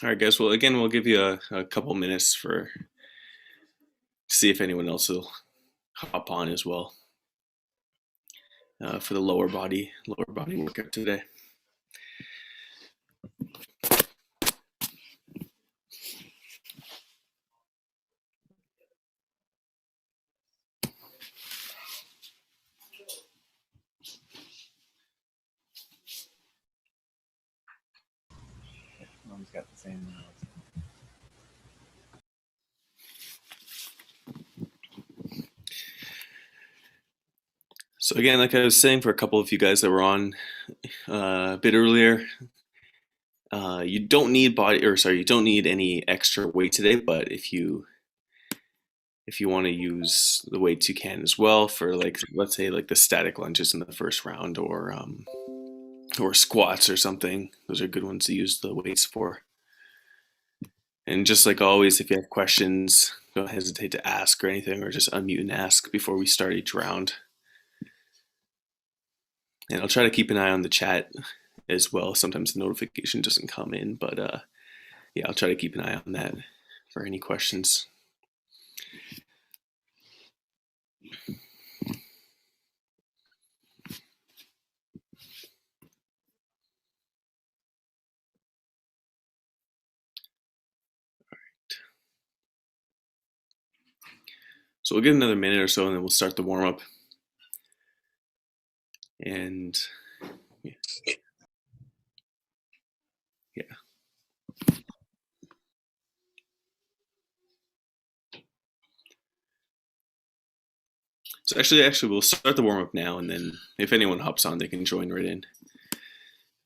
All right, guys. Well, again, we'll give you a couple minutes for see if anyone else will hop on as well for the lower body workout today. Mom's got the same. So again, like I was saying, for a couple of you guys that were on a bit earlier, you don't need you don't need any extra weight today. But if you want to use the weights, you can as well for, like, let's say, like the static lunges in the first round, or squats or something. Those are good ones to use the weights for. And just like always, if you have questions, don't hesitate to ask or anything, or just unmute and ask before we start each round. And I'll try to keep an eye on the chat as well. Sometimes the notification doesn't come in, but yeah, I'll try to keep an eye on that for any questions. So we'll give another minute or so, and then we'll start the warm up. And yeah. So actually, we'll start the warm up now, and then if anyone hops on, they can join right in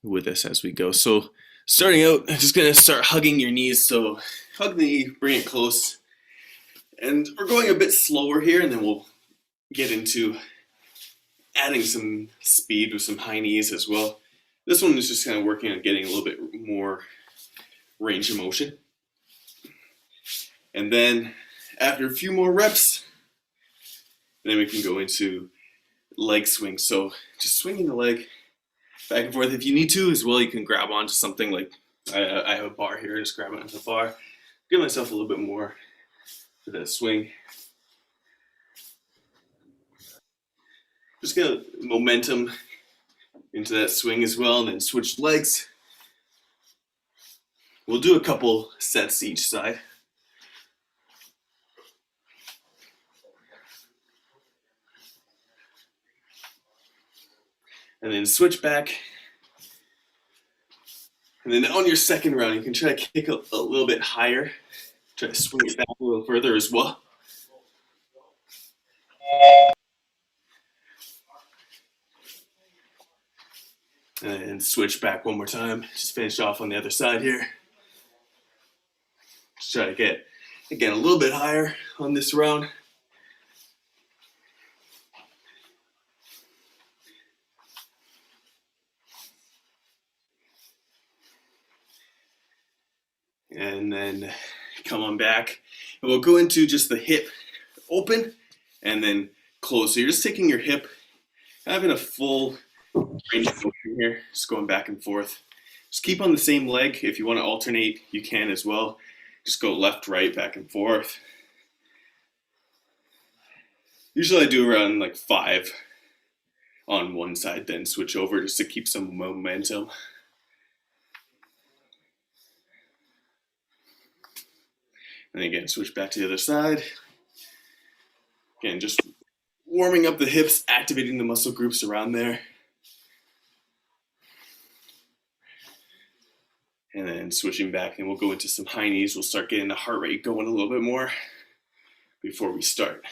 with us as we go. So starting out, I'm just gonna start hugging your knees. So hug the knee, bring it close, and we're going a bit slower here, and then we'll get into adding some speed with some high knees as well. This one is just kind of working on getting a little bit more range of motion. And then after a few more reps, then we can go into leg swings. So just swinging the leg back and forth. If you need to as well, you can grab onto something. Like I have a bar here, just grab onto the bar. Give myself a little bit more for that swing. Just get momentum into that swing as well, and then switch legs. We'll do a couple sets each side. And then switch back. And then on your second round, you can try to kick a little bit higher. Try to swing it back a little further as well. And switch back one more time. Just finish off on the other side here. Just try to get, again, a little bit higher on this round. And then come on back. And we'll go into just the hip open and then close. So you're just taking your hip, having a full range of motion here, just going back and forth. Just keep on the same leg. If you want to alternate, you can as well. Just go left, right, back and forth. Usually I do around like 5 on one side, then switch over just to keep some momentum. And again, switch back to the other side. Again, just warming up the hips, activating the muscle groups around there. And then switching back, and we'll go into some high knees. We'll start getting the heart rate going a little bit more before we start.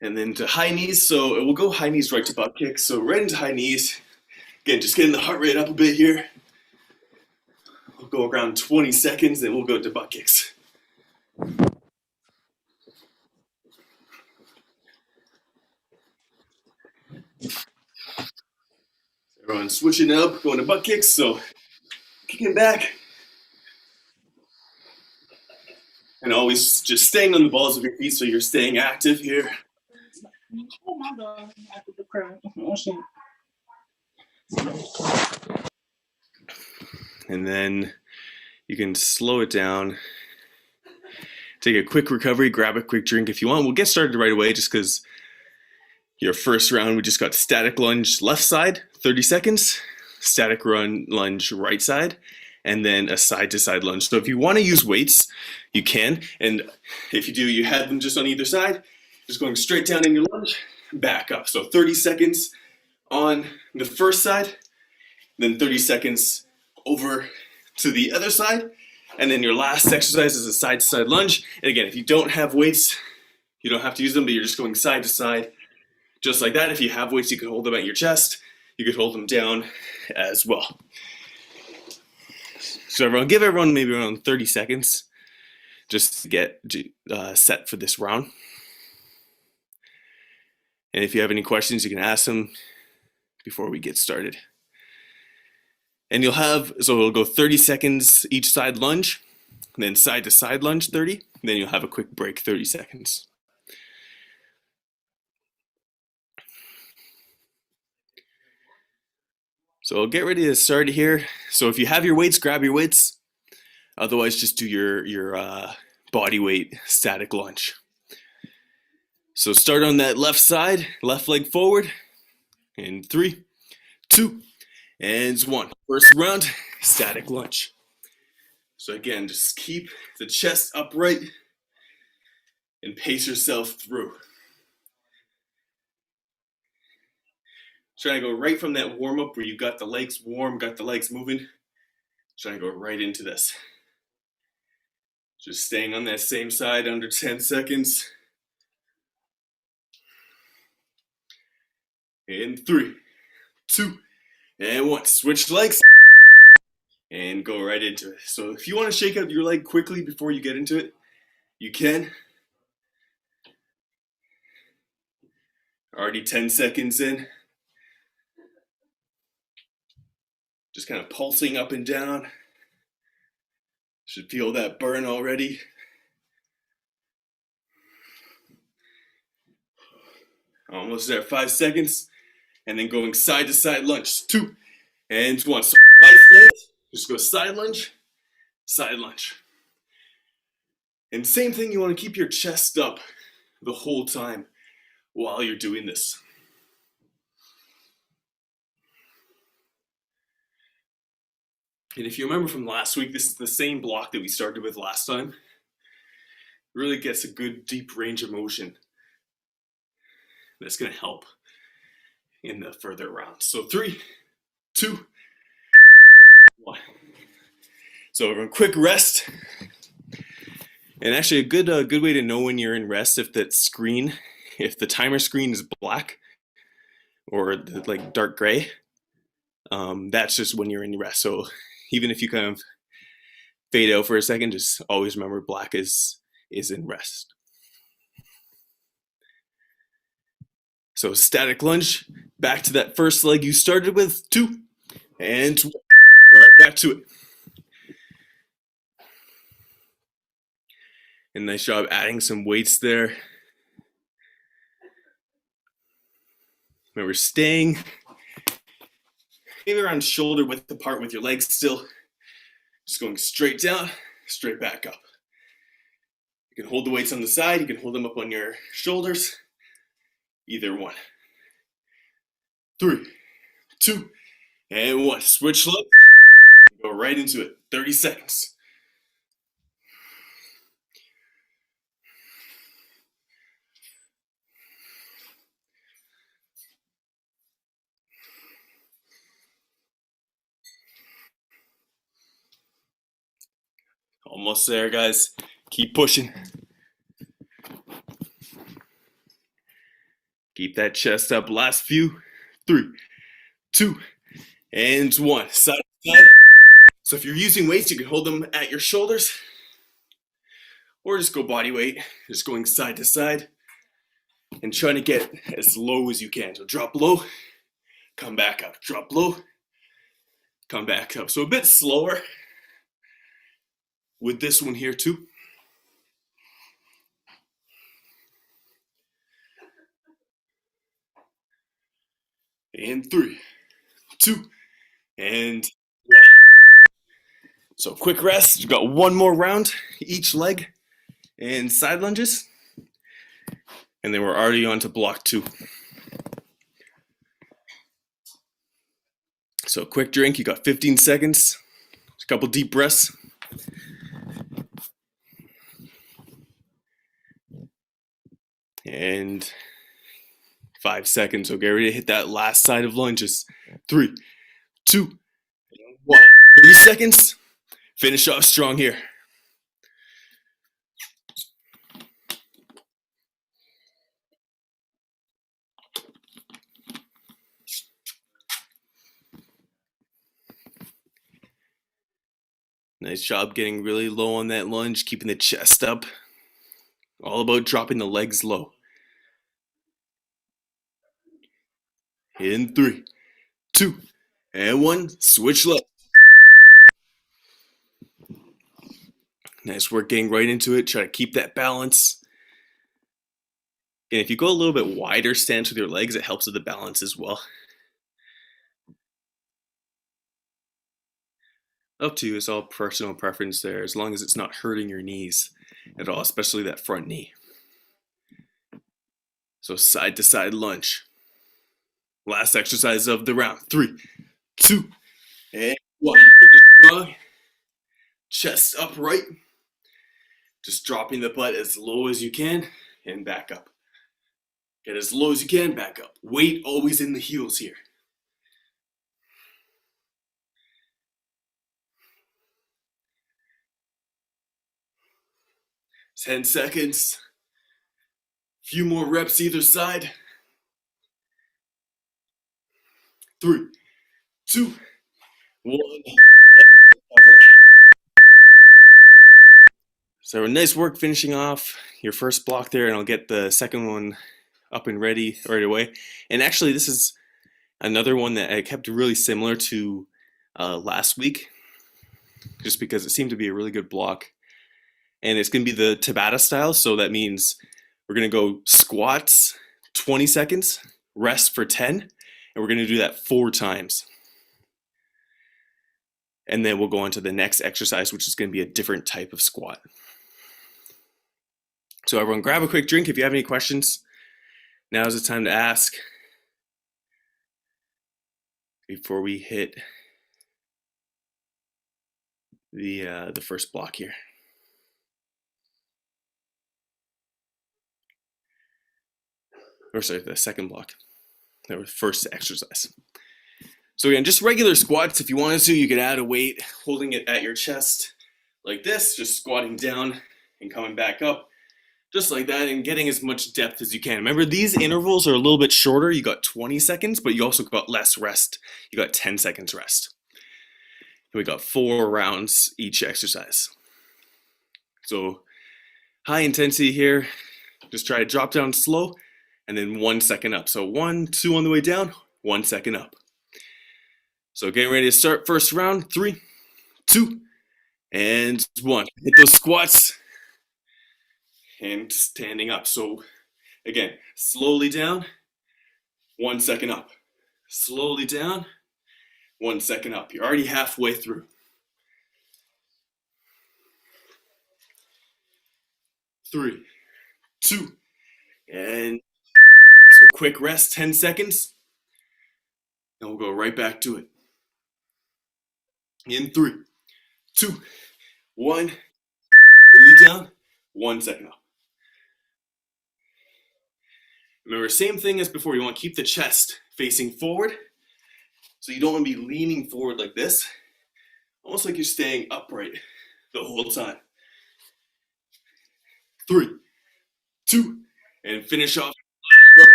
And then to high knees, so we'll go high knees right to butt kicks. So right into high knees. Again, just getting the heart rate up a bit here. We'll go around 20 seconds, then we'll go to butt kicks. Everyone's switching up, going to butt kicks, so kicking back. And always just staying on the balls of your feet so you're staying active here. Oh my God, I put the crap. Oh shit. And then you can slow it down. Take a quick recovery, grab a quick drink if you want. We'll get started right away just because your first round, we just got static lunge left side, 30 seconds, static run lunge right side, and then a side to side lunge. So if you want to use weights, you can. And if you do, you had them just on either side, just going straight down in your lunge, back up. So 30 seconds on the first side, then 30 seconds over to the other side. And then your last exercise is a side to side lunge. And again, if you don't have weights, you don't have to use them, but you're just going side to side, just like that. If you have weights, you can hold them at your chest. You could hold them down as well. So everyone, give everyone maybe around 30 seconds just to get set for this round. And if you have any questions, you can ask them before we get started. And you'll have, so it'll go 30 seconds each side lunge, then side to side lunge 30, then you'll have a quick break 30 seconds. So I'll get ready to start here. So if you have your weights, grab your weights. Otherwise, just do your body weight static lunge. So start on that left side, left leg forward, in 3, 2, and 1. First round, static lunge. So again, just keep the chest upright and pace yourself through. Try to go right from that warm up where you got the legs warm, got the legs moving. Try to go right into this. Just staying on that same side under 10 seconds. In 3, 2, and 1. Switch legs and go right into it. So if you want to shake out your leg quickly before you get into it, you can. Already 10 seconds in. Just kind of pulsing up and down. Should feel that burn already. Almost there, 5 seconds. And then going side to side lunge, 2 and 1. So wide stance, just go side lunge, side lunge. And same thing, you want to keep your chest up the whole time while you're doing this. And if you remember from last week, this is the same block that we started with last time. It really gets a good deep range of motion. That's going to help in the further rounds. So 3, 2, 1. So everyone, quick rest. And actually, a good way to know when you're in rest, if that screen, if the timer screen is black or like dark gray, that's just when you're in rest. So even if you kind of fade out for a second, just always remember black is in rest. So static lunge, back to that first leg you started with, 2, and right back to it. And nice job adding some weights there. Remember staying maybe around shoulder width apart with your legs still. Just going straight down, straight back up. You can hold the weights on the side, you can hold them up on your shoulders. Either one. 3, 2, and 1. Switch leg. Go right into it. 30 seconds. Almost there, guys. Keep pushing. Keep that chest up. Last few. 3, 2, and 1. Side to side. So if you're using weights, you can hold them at your shoulders. Or just go body weight. Just going side to side. And trying to get as low as you can. So drop low. Come back up. Drop low. Come back up. So a bit slower with this one here too. And 3, 2, and 1. So quick rest. We've got one more round, each leg, and side lunges. And then we're already on to block 2. So quick drink, you got 15 seconds, a couple deep breaths. And 5 seconds. So get ready to hit that last side of lunges. 3, 2, 1. 30 seconds. Finish off strong here. Nice job getting really low on that lunge, keeping the chest up. All about dropping the legs low. In 3, 2, and 1. Switch legs. Nice work getting right into it. Try to keep that balance. And if you go a little bit wider stance with your legs, it helps with the balance as well. Up to you, it's all personal preference there, as long as it's not hurting your knees at all, especially that front knee. So side to side lunge. Last exercise of the round. 3, 2, and 1. Strong. Chest upright. Just dropping the butt as low as you can and back up. Get as low as you can, back up. Weight always in the heels here. 10 seconds. Few more reps either side. 3, 2, 1. So nice work finishing off your first block there, and I'll get the second one up and ready right away. And actually, this is another one that I kept really similar to last week, just because it seemed to be a really good block. And it's going to be the Tabata style, so that means we're going to go squats 20 seconds, rest for 10, and we're going to do that 4 times. And then we'll go on to the next exercise, which is going to be a different type of squat. So everyone, grab a quick drink if you have any questions. Now's the time to ask before we hit the first block here. Or sorry, the second block. The first exercise. So again, just regular squats. If you wanted to, you could add a weight, holding it at your chest like this, just squatting down and coming back up. Just like that, and getting as much depth as you can. Remember, these intervals are a little bit shorter. You got 20 seconds, but you also got less rest. You got 10 seconds rest. And we got 4 rounds each exercise. So high intensity here. Just try to drop down slow, and then 1 second up. So 1, 2 on the way down, 1 second up. So getting ready to start first round. 3, 2, and 1. Hit those squats. And standing up. So again, slowly down, 1 second up. Slowly down, 1 second up. You're already halfway through. 3, 2, and so quick rest, 10 seconds. And we'll go right back to it. In 3, 2, 1. Slowly down, 1 second up. Remember, same thing as before. You want to keep the chest facing forward. So you don't want to be leaning forward like this. Almost like you're staying upright the whole time. 3, 2, and finish off.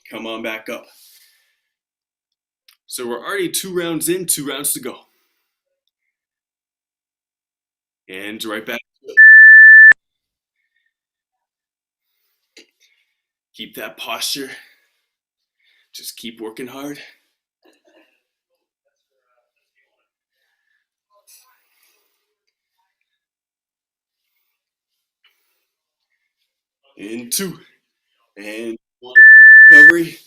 Come on back up. So we're already 2 rounds in, 2 rounds to go. And right back to it. Keep that posture. Just keep working hard. In 2, and 1. Recovery.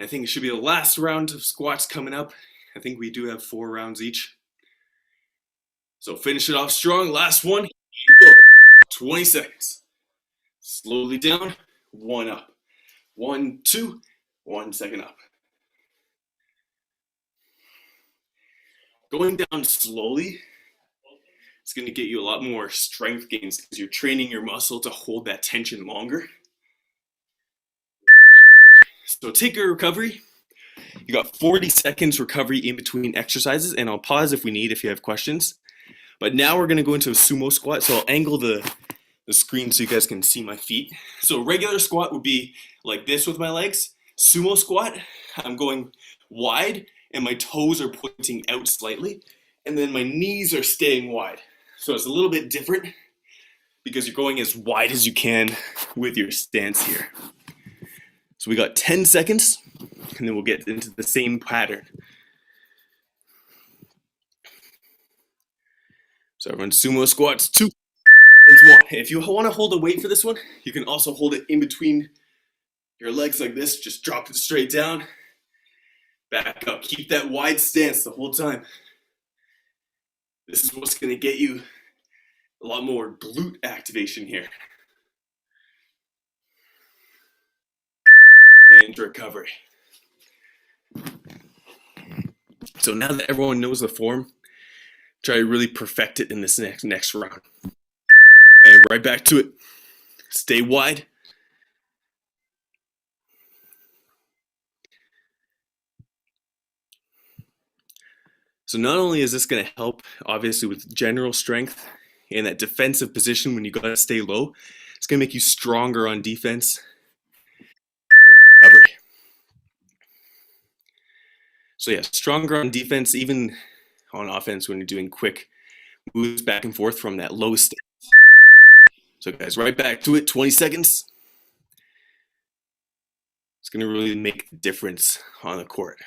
I think it should be the last round of squats coming up. I think we do have 4 rounds each. So finish it off strong. Last one. 20 seconds. Slowly down. 1 up. 1, 2. 1 second up. Going down slowly, it's going to get you a lot more strength gains because you're training your muscle to hold that tension longer. So take your recovery. You got 40 seconds recovery in between exercises, and I'll pause if we need, if you have questions. But now we're going to go into a sumo squat. So I'll angle the screen so you guys can see my feet. So regular squat would be like this with my legs. Sumo squat, I'm going wide and my toes are pointing out slightly, and then my knees are staying wide. So it's a little bit different because you're going as wide as you can with your stance here. So we got 10 seconds, and then we'll get into the same pattern. So everyone, sumo squats, 2, 1. If you want to hold a weight for this one, you can also hold it in between your legs like this. Just drop it straight down. Back up. Keep that wide stance the whole time. This is what's going to get you a lot more glute activation here. And recovery. So now that everyone knows the form, try to really perfect it in this next round. And right back to it. Stay wide. So not only is this going to help, obviously, with general strength and that defensive position when you got to stay low, it's going to make you stronger on defense and recovery. So yeah, stronger on defense, even on offense when you're doing quick moves back and forth from that low stance. So guys, right back to it, 20 seconds. It's going to really make the difference on the court.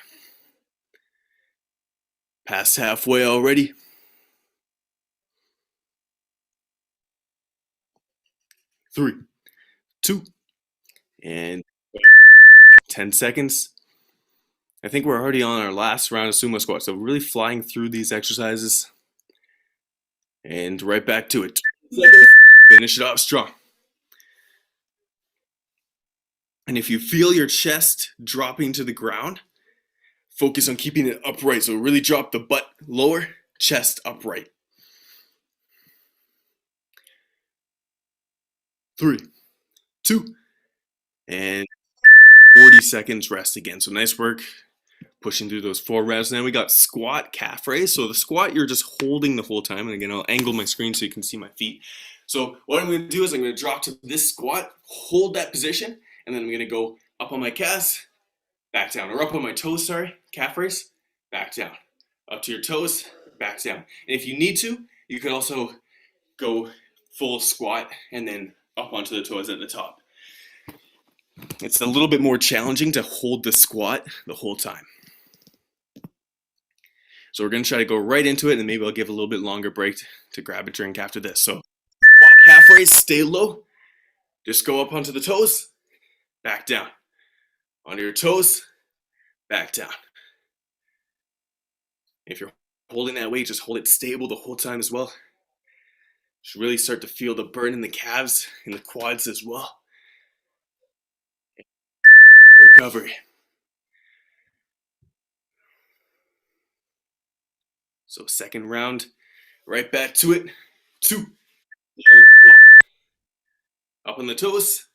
Past halfway already. 3, 2, and 10 seconds. I think we're already on our last round of sumo squat, so really flying through these exercises. And right back to it. Finish it off strong. And if you feel your chest dropping to the ground, focus on keeping it upright. So really drop the butt lower, chest upright. 3, 2, and 40 seconds rest again. So nice work pushing through those 4 reps. Now we got squat calf raise. So the squat, you're just holding the whole time. And again, I'll angle my screen so you can see my feet. So what I'm going to do is I'm going to drop to this squat, hold that position, and then I'm going to go up on my calves, back down, or up on my toes, sorry, calf raise, back down, up to your toes, back down. And if you need to, you can also go full squat and then up onto the toes at the top. It's a little bit more challenging to hold the squat the whole time. So we're going to try to go right into it, and maybe I'll give a little bit longer break to grab a drink after this. So squat calf raise, stay low. Just go up onto the toes, back down. Onto your toes, back down. If you're holding that weight, just hold it stable the whole time as well. Just really start to feel the burn in the calves and the quads as well. Recovery. So second round, right back to it. 2. Up on the toes,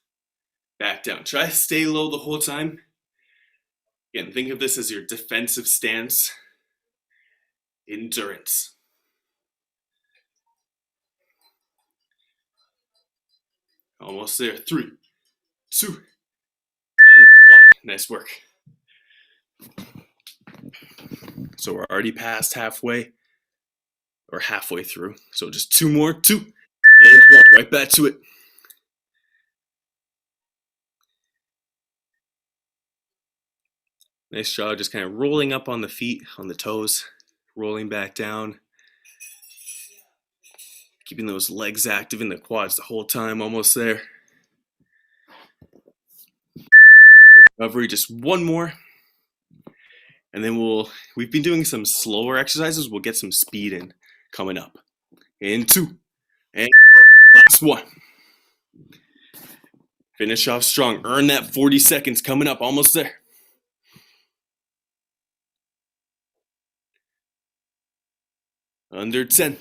back down. Try to stay low the whole time. Again, think of this as your defensive stance. Endurance. Almost there. 3, 2, and 1. Nice work. So we're already past halfway, or halfway through. So just 2 more. 2, and 1. Right back to it. Nice job, just kind of rolling up on the feet, on the toes, rolling back down. Keeping those legs active in the quads the whole time, almost there. Recovery, just 1 more. And then we've been doing some slower exercises. We'll get some speed in coming up. In 2, and last 1. Finish off strong. Earn that 40 seconds coming up, almost there. Under 10.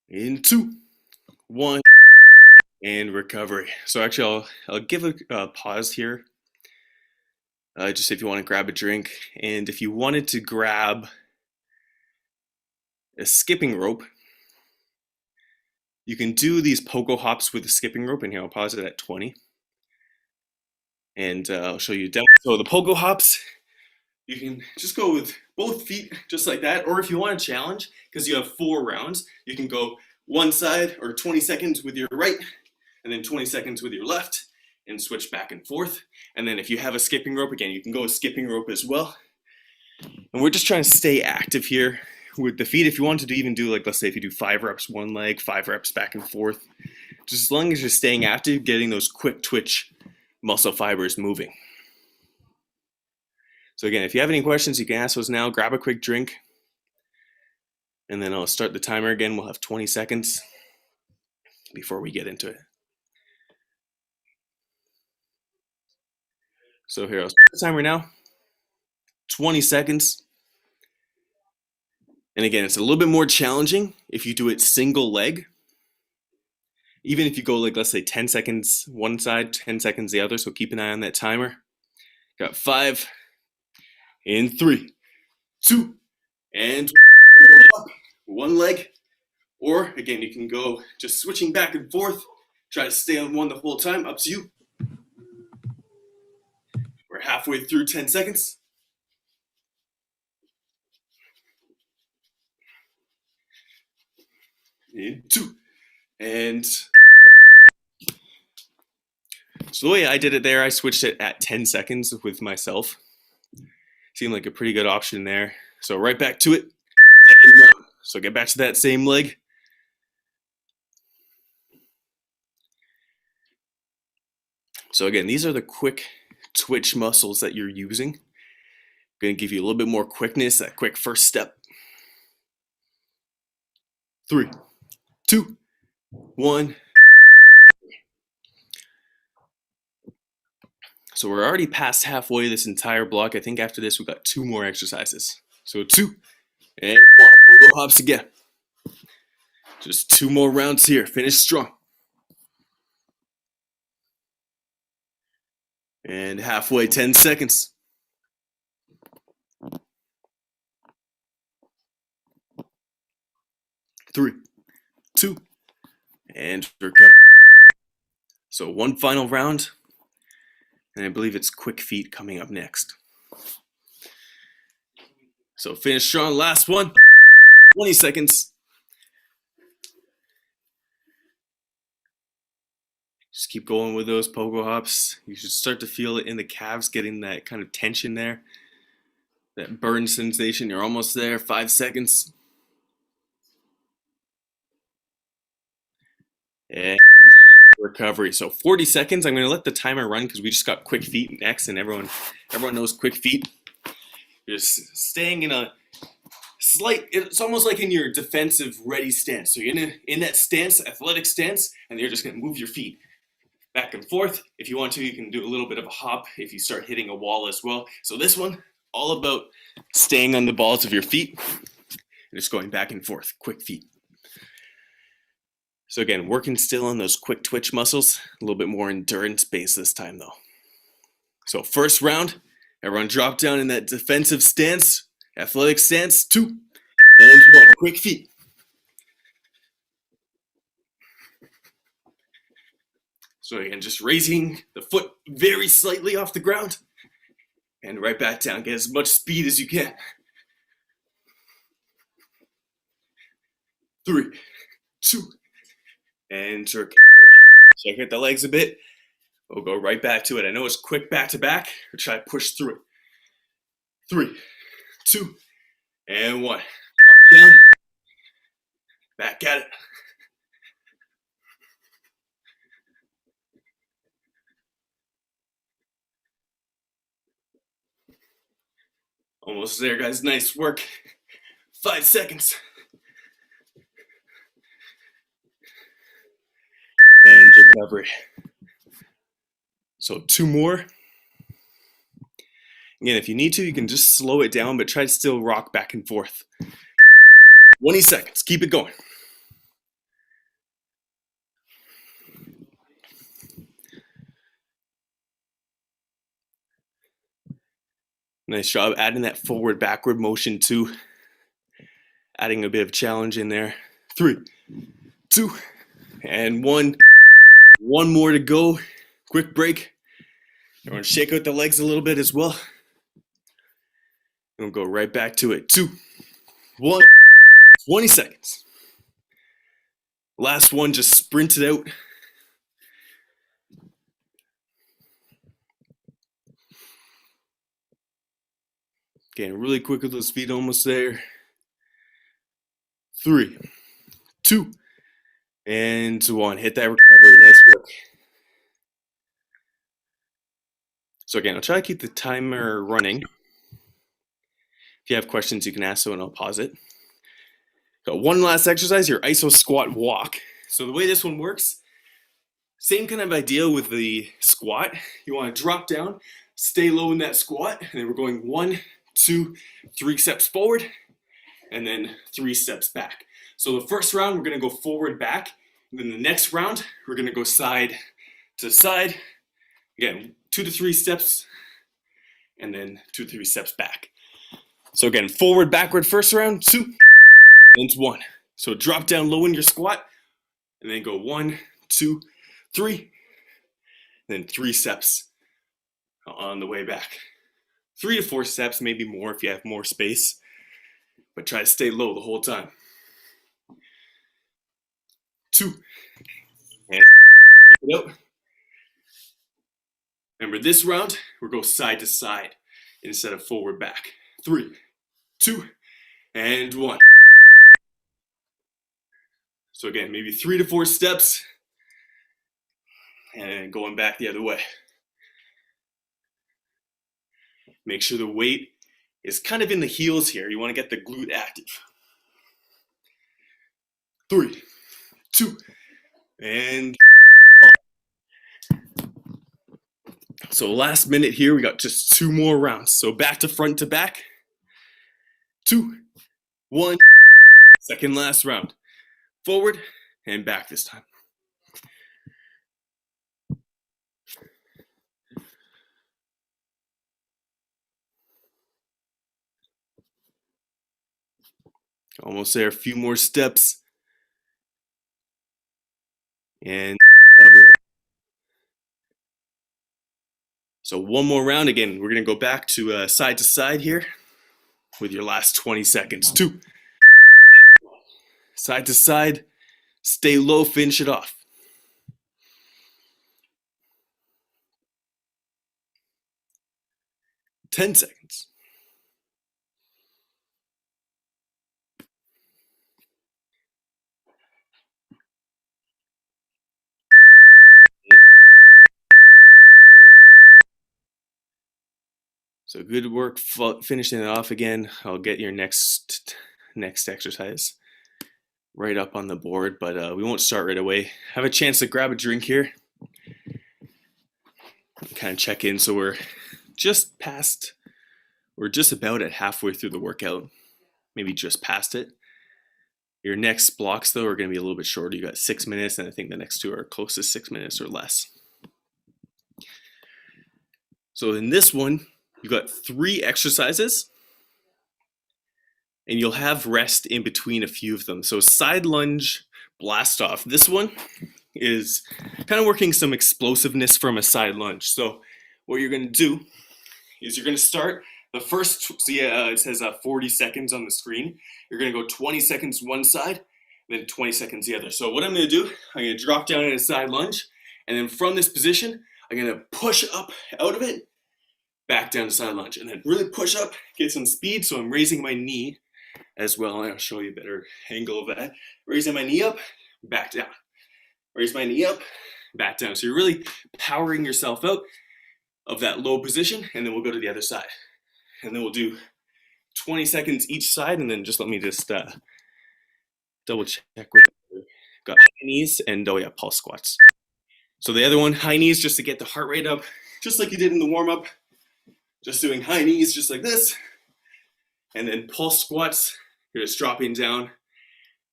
In 2, 1, and recovery. So actually, I'll give a pause here. Just if you want to grab a drink, and if you wanted to grab a skipping rope, you can do these pogo hops with the skipping rope. And here, I'll pause it at 20, and I'll show you a demo. So the pogo hops, you can just go with both feet, just like that. Or if you want to challenge, because you have 4 rounds, you can go one side or 20 seconds with your right, and then 20 seconds with your left, and switch back and forth. And then if you have a skipping rope, again, you can go with skipping rope as well. And we're just trying to stay active here with the feet. If you wanted to even do, like, let's say if you do 5 reps one leg, 5 reps back and forth, just as long as you're staying active, getting those quick twitch muscle fibers moving. So again, if you have any questions, you can ask those now. Grab a quick drink, and then I'll start the timer again. We'll have 20 seconds before we get into it. So here, I'll start the timer now. 20 seconds. And again, it's a little bit more challenging if you do it single leg. Even if you go, like, let's say 10 seconds one side, 10 seconds the other. So keep an eye on that timer. Got 5, in 3, 2, and 1 leg. Or again, you can go just switching back and forth. Try to stay on one the whole time. Up to you. We're halfway through 10 seconds. In 2, and so the way I did it there, I switched it at 10 seconds with myself. Seemed like a pretty good option there. So right back to it. So get back to that same leg. So again, these are the quick twitch muscles that you're using. Going to give you a little bit more quickness, that quick first step. 3, 2, 1. So we're already past halfway this entire block. I think after this, we've got 2 more exercises. So 2, and 1. Pogo hops again. Just 2 more rounds here. Finish strong. And halfway, 10 seconds. 3, 2, and recover. So 1 final round, and I believe it's quick feet coming up next. So finish strong, last one, 20 seconds. Just keep going with those pogo hops. You should start to feel it in the calves, getting that kind of tension there. That burn sensation, you're almost there, 5 seconds. And recovery. So 40 seconds. I'm going to let the timer run because we just got quick feet next, and everyone knows quick feet. You're just staying in a slight, it's almost like in your defensive ready stance. So you're in that stance, athletic stance, and you're just going to move your feet back and forth. If you want to, you can do a little bit of a hop if you start hitting a wall as well. So this one, all about staying on the balls of your feet and just going back and forth, quick feet. So again, working still on those quick twitch muscles, a little bit more endurance based this time though. So first round, everyone drop down in that defensive stance, athletic stance, 2, and 1, quick feet. So again, just raising the foot very slightly off the ground and right back down. Get as much speed as you can. 3, 2, and jerk. Check out the legs a bit. We'll go right back to it. I know it's quick back to back, but try to push through it. 3, 2, and 1. Drop down. Back at it. Almost there, guys. Nice work. 5 seconds. And recovery. So 2 more. Again, if you need to, you can just slow it down, but try to still rock back and forth. 20 seconds. Keep it going. Nice job adding that forward-backward motion too. Adding a bit of challenge in there. 3, 2, and 1. 1 more to go. Quick break. You want to shake out the legs a little bit as well. And we'll go right back to it. 2, 1. 20 seconds. Last one, just sprint it out. Getting really quick with those feet, almost there. 3, 2, and 1. Hit that recovery. Nice work. So again, I'll try to keep the timer running. If you have questions, you can ask so and I'll pause it. Got one last exercise, your iso squat walk. So the way this one works, same kind of idea with the squat. You want to drop down, stay low in that squat, and then we're going 1, 2, 3 steps forward, and then 3 steps back. So the first round, we're going to go forward, back. And then the next round, we're going to go side to side. Again, 2 to 3 steps, and then 2 to 3 steps back. So again, forward, backward, first round, 2, and 1. So drop down low in your squat, and then go 1, 2, 3, then 3 steps on the way back. 3 to 4 steps, maybe more if you have more space, but try to stay low the whole time. 2, and keep it out. Remember this round, we'll go side to side instead of forward back. 3, 2, and 1. So again, maybe 3 to 4 steps, and going back the other way. Make sure the weight is kind of in the heels here. You want to get the glute active. 3, 2, and 1. So last minute here, we got just 2 more rounds. So back to front to back. 2, 1. Second last round. Forward and back this time. Almost there, a few more steps. And recover. So one more round again. We're gonna go back to side here with your last 20 seconds. 2, side to side, stay low, finish it off. Ten seconds. So good work finishing it off again. I'll get your next exercise right up on the board, but we won't start right away. Have a chance to grab a drink here. Kind of check in. So we're just about at halfway through the workout, maybe just past it. Your next blocks though are going to be a little bit shorter. You got 6 minutes, and I think the next 2 are close to 6 minutes or less. So in this one, you got 3 exercises, and you'll have rest in between a few of them. So side lunge blast off. This one is kind of working some explosiveness from a side lunge. So what you're going to do is you're going to start the first, it says 40 seconds on the screen. You're going to go 20 seconds one side, then 20 seconds the other. So what I'm going to do, I'm going to drop down in a side lunge, and then from this position, I'm going to push up out of it, back down to side lunge, and then really push up, get some speed. So I'm raising my knee as well. I'll show you a better angle of that. Raising my knee up, back down. Raise my knee up, back down. So you're really powering yourself out of that low position, and then we'll go to the other side. And then we'll do 20 seconds each side, and then just let me just double check with got high knees and oh yeah, pulse squats. So the other one, high knees, just to get the heart rate up, just like you did in the warm-up. Just doing high knees, just like this. And then pulse squats, you're just dropping down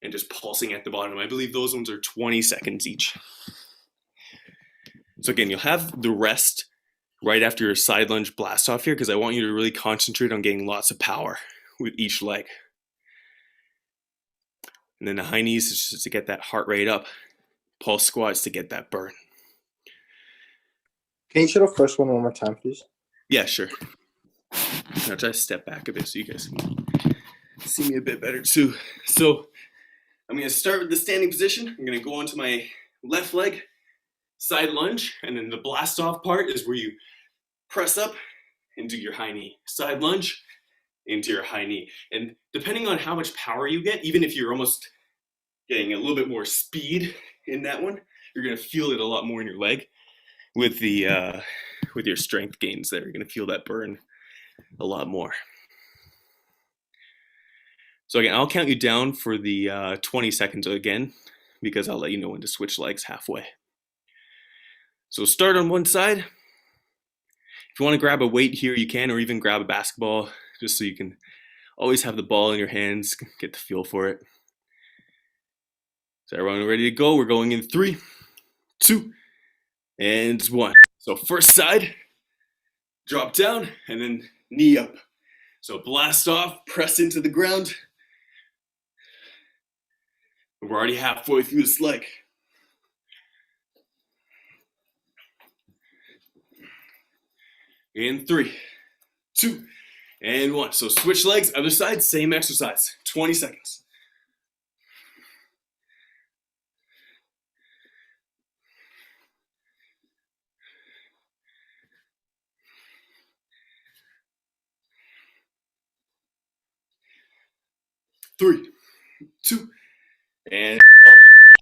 and just pulsing at the bottom. I believe those ones are 20 seconds each. So again, you'll have the rest right after your side lunge blast off here, because I want you to really concentrate on getting lots of power with each leg. And then the high knees is just to get that heart rate up. Pulse squats to get that burn. Can you show the first one more time, please? Yeah, sure. Now try to step back a bit so you guys can see me a bit better too. So I'm going to start with the standing position. I'm going to go onto my left leg, side lunge, and then the blast off part is where you press up and do your high knee. Side lunge into your high knee. And depending on how much power you get, even if you're almost getting a little bit more speed in that one, you're going to feel it a lot more in your leg with the with your strength gains there. You're going to feel that burn a lot more. So again, I'll count you down for the 20 seconds again, because I'll let you know when to switch legs halfway. So start on one side. If you want to grab a weight here, you can, or even grab a basketball, just so you can always have the ball in your hands, get the feel for it. So everyone ready to go? We're going in 3, 2, and 1. So first side, drop down, and then knee up. So blast off, press into the ground. We're already halfway through this leg. In 3, 2, and 1. So switch legs, other side, same exercise. 20 seconds. Three, 2, and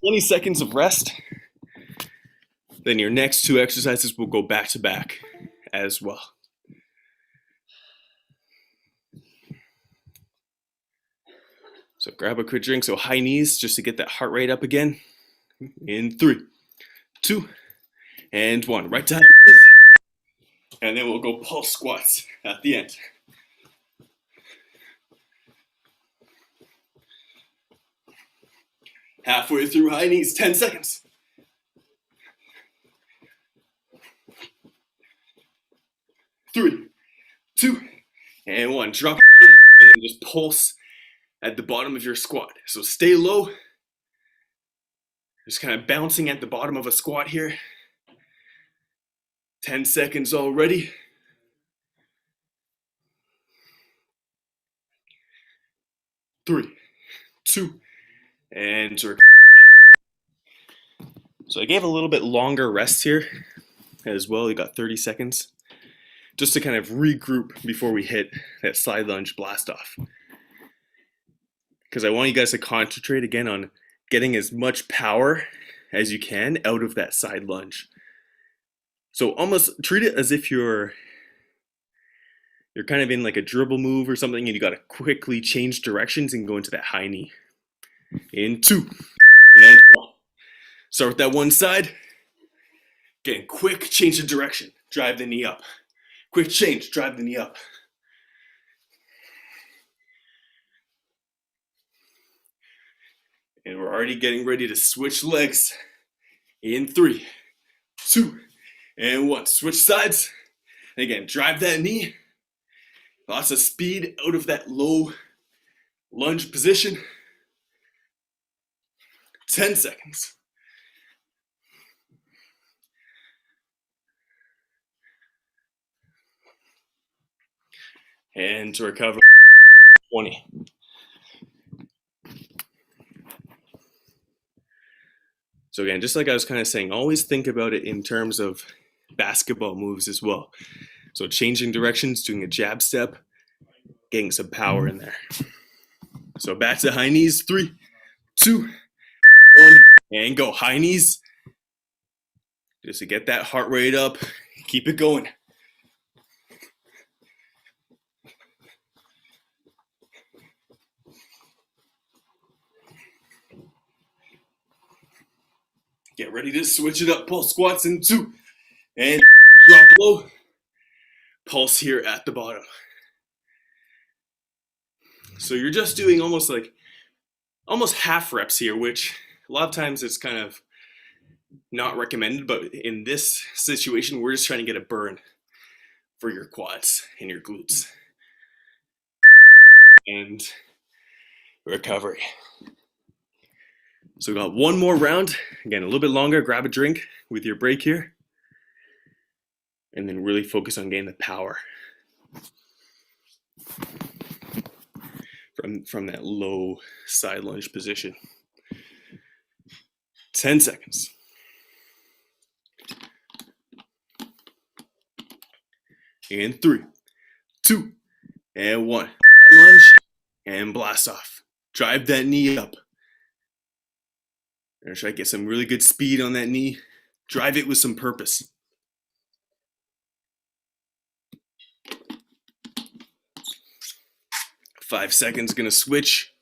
20 seconds of rest. Then your next 2 exercises will go back to back as well. So grab a quick drink. So high knees just to get that heart rate up again. In 3, 2, and 1. Right time. And then we'll go pulse squats at the end. Halfway through high knees, 10 seconds. 3, 2, and 1. Drop it down and then just pulse at the bottom of your squat. So stay low. Just kind of bouncing at the bottom of a squat here. 10 seconds already. 3, 2, and so I gave a little bit longer rest here as well. You got 30 seconds just to kind of regroup before we hit that side lunge blast off. Because I want you guys to concentrate again on getting as much power as you can out of that side lunge. So almost treat it as if you're kind of in like a dribble move or something, and you got to quickly change directions and go into that high knee. In 2, and 1. Start with that one side. Again, quick change of direction. Drive the knee up. Quick change, drive the knee up. And we're already getting ready to switch legs. In 3, 2, and 1. Switch sides. And again, drive that knee. Lots of speed out of that low lunge position. 10 seconds. And to recover, 20. So again, just like I was kind of saying, always think about it in terms of basketball moves as well. So changing directions, doing a jab step, getting some power in there. So back to high knees, 3, 2, 1, and go. High knees, just to get that heart rate up. Keep it going. Get ready to switch it up. Pulse squats in 2. And drop low. Pulse here at the bottom. So you're just doing almost half reps here, which a lot of times it's kind of not recommended, but in this situation, we're just trying to get a burn for your quads and your glutes. And recovery. So we got one more round. Again, a little bit longer. Grab a drink with your break here. And then really focus on getting the power from that low side lunge position. 10 seconds. In 3, 2, and 1. Lunge and blast off. Drive that knee up. We're gonna try to get some really good speed on that knee. Drive it with some purpose. Five seconds, gonna switch.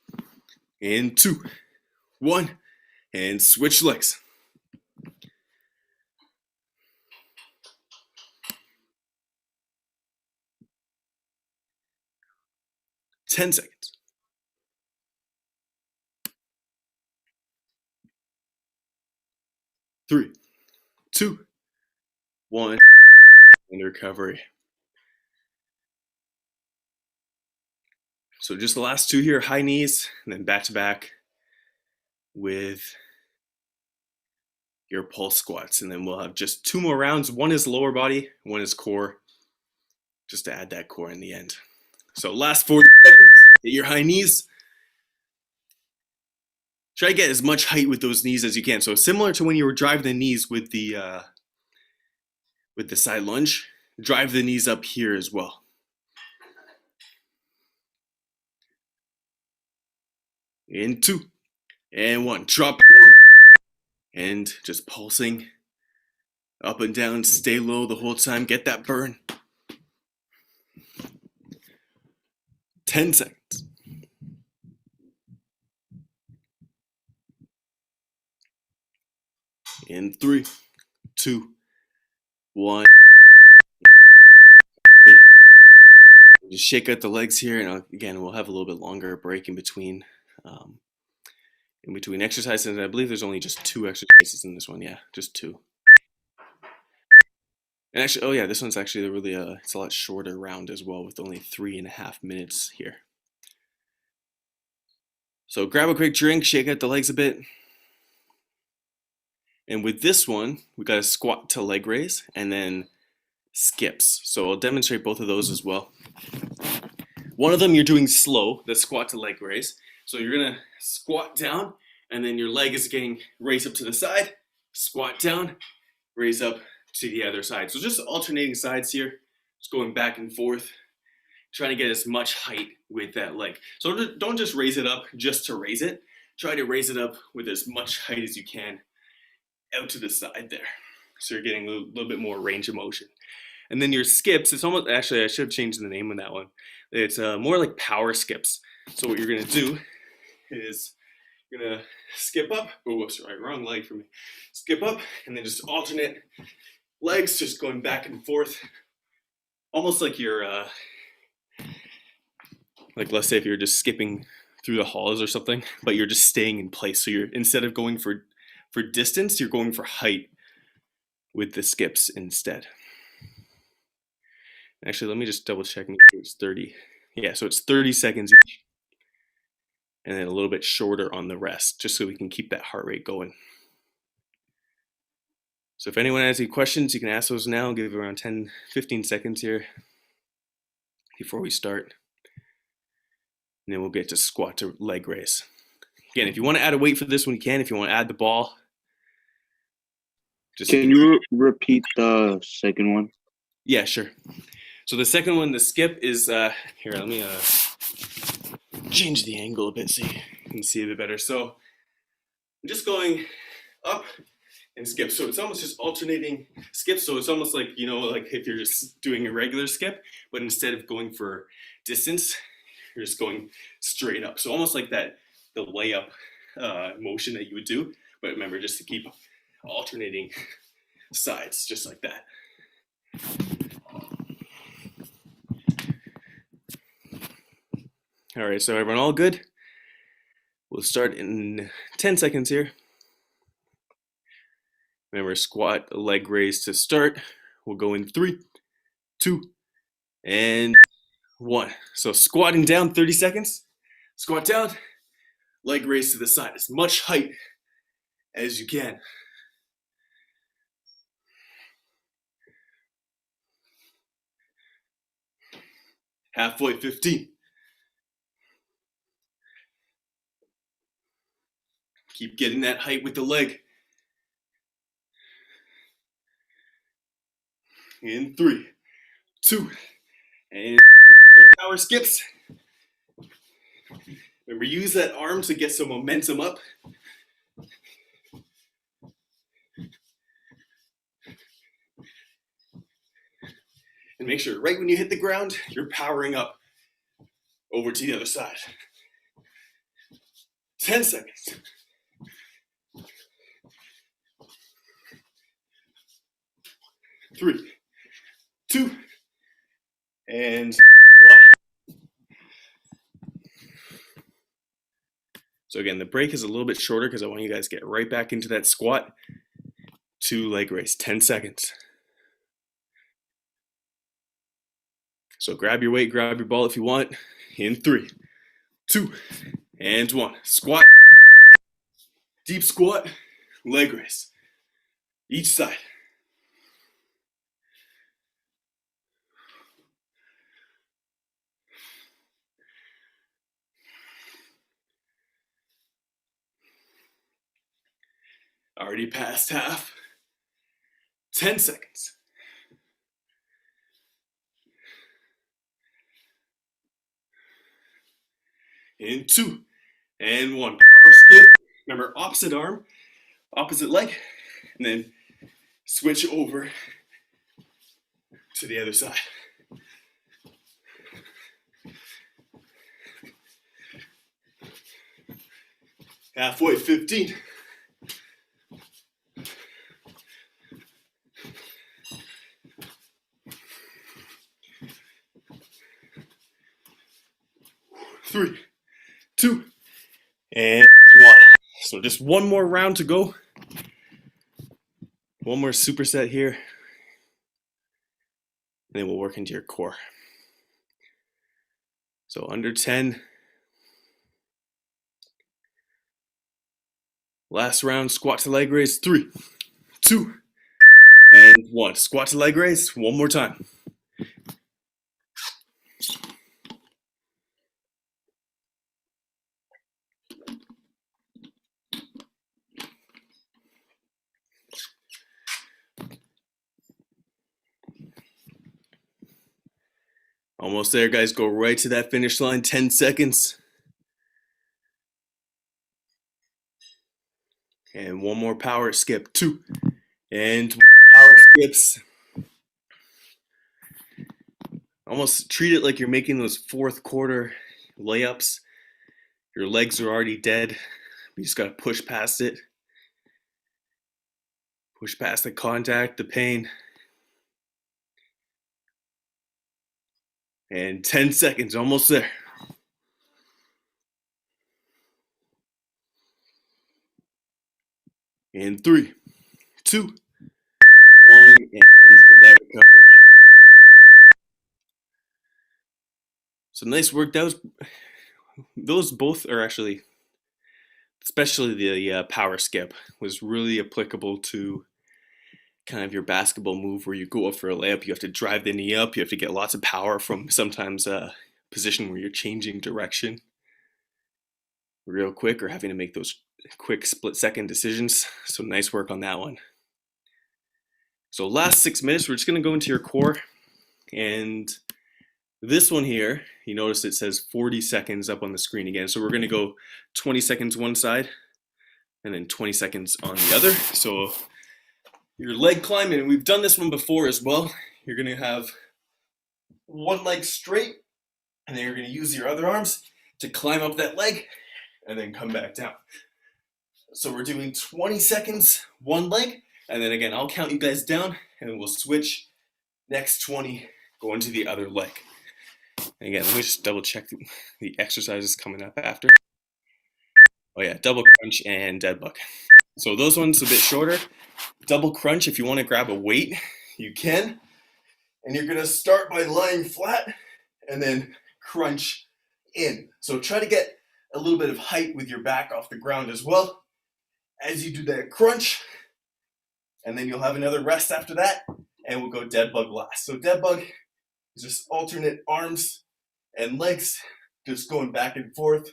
In 2, 1, and switch legs. Ten seconds. 3, 2, 1, and recovery. So just the last 2 here, high knees, and then back to back with your pulse squats. And then we'll have just 2 more rounds. One is lower body, one is core, just to add that core in the end. So last 40 seconds, hit your high knees. Try to get as much height with those knees as you can. So similar to when you were driving the knees with the side lunge, drive the knees up here as well. In 2, and 1, drop low, and just pulsing up and down, stay low the whole time, get that burn. 10 seconds. In 3, 2, 1. Just shake out the legs here, and again, we'll have a little bit longer break in between exercises. And I believe there's only just 2 exercises in this one. Yeah, just 2. And actually, oh yeah, this one's actually really it's a lot shorter round as well, with only 3.5 minutes here. So grab a quick drink, shake out the legs a bit. And with this one, we got a squat to leg raise and then skips. So I'll demonstrate both of those as well. One of them you're doing slow, the squat to leg raise. So you're gonna squat down and then your leg is getting raised up to the side, squat down, raise up to the other side. So just alternating sides here, just going back and forth, trying to get as much height with that leg. So don't just raise it up just to raise it. Try to raise it up with as much height as you can out to the side there. So you're getting a little bit more range of motion. And then your skips, it's almost, actually I should have changed the name of that one. It's more like power skips. So what you're gonna do is you're gonna skip up, oh sorry, wrong leg for me. Skip up and then just alternate legs, just going back and forth. Almost like you're, like let's say if you're just skipping through the halls or something, but you're just staying in place. So you're, instead of going for distance, you're going for height with the skips instead. Actually, let me just double check, make sure it's 30. Yeah, so it's 30 seconds each. And then a little bit shorter on the rest, just so we can keep that heart rate going. So if anyone has any questions, you can ask those now. I'll give around 10, 15 seconds here before we start. And then we'll get to squat to leg raise. Again, if you want to add a weight for this one, you can. If you want to add the ball, just can you repeat the second one? Yeah, sure. So the second one, the skip, is here. Let me change the angle a bit so you can see a bit better. So I'm just going up and skip. So it's almost just alternating skips. So it's almost like, you know, like if you're just doing a regular skip, but instead of going for distance, you're just going straight up. So almost like that, the layup motion that you would do. But remember, just to keep alternating sides, just like that. All right, so everyone all good? We'll start in 10 seconds here. Remember, squat, leg raise to start. We'll go in 3, 2, and 1. So squatting down 30 seconds. Squat down, leg raise to the side. As much height as you can. Halfway, 15. Keep getting that height with the leg. In 3, 2, and power skips. Remember, use that arm to get some momentum up. And make sure right when you hit the ground, you're powering up over to the other side. 10 seconds. 3, 2, and 1. So again, the break is a little bit shorter because I want you guys to get right back into that squat. 2 leg raise, 10 seconds. So grab your weight, grab your ball if you want. In 3, 2, and 1. Squat. Deep squat, leg raise. Each side. Already past half. 10 seconds. In 2, and 1. Power skip. Remember, opposite arm, opposite leg, and then switch over to the other side. Halfway, 15. Three, 2, and 1. So just one more round to go. One more superset here. And then we'll work into your core. So under 10. Last round, squat to leg raise. 3, 2, and 1. Squat to leg raise. One more time. Almost there, guys. Go right to that finish line. 10 seconds. And one more power skip. 2, and power skips. Almost treat it like you're making those fourth quarter layups. Your legs are already dead. You just got to push past it. Push past the contact, the pain. And 10 seconds, almost there. In 3, 2, 1, and that recovery. So nice work. Those both are actually, especially the power skip, was really applicable to kind of your basketball move where you go up for a layup, you have to drive the knee up, you have to get lots of power from sometimes a position where you're changing direction real quick or having to make those quick split-second decisions. So nice work on that one. So last 6 minutes, we're just going to go into your core. And this one here, you notice it says 40 seconds up on the screen again. So we're going to go 20 seconds one side and then 20 seconds on the other. So your leg climbing, and we've done this one before as well. You're going to have one leg straight, and then you're going to use your other arms to climb up that leg and then come back down. So we're doing 20 seconds, one leg, and then again, I'll count you guys down, and then we'll switch next 20, going to the other leg. And again, let me just double check the exercises coming up after. Oh yeah, double crunch and dead bug. So those ones a bit shorter. Double crunch, if you want to grab a weight, you can. And you're gonna start by lying flat and then crunch in. So try to get a little bit of height with your back off the ground as well as you do that crunch. And then you'll have another rest after that, and we'll go dead bug last. So dead bug is just alternate arms and legs, just going back and forth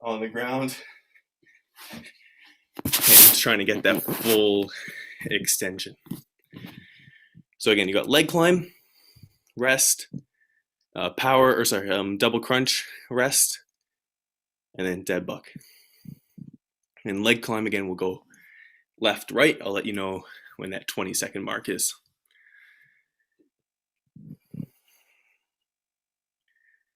on the ground. And just trying to get that full extension. So again, you got leg climb, rest, double crunch, rest, and then dead bug. And leg climb again, we'll go left, right. I'll let you know when that 20-second mark is.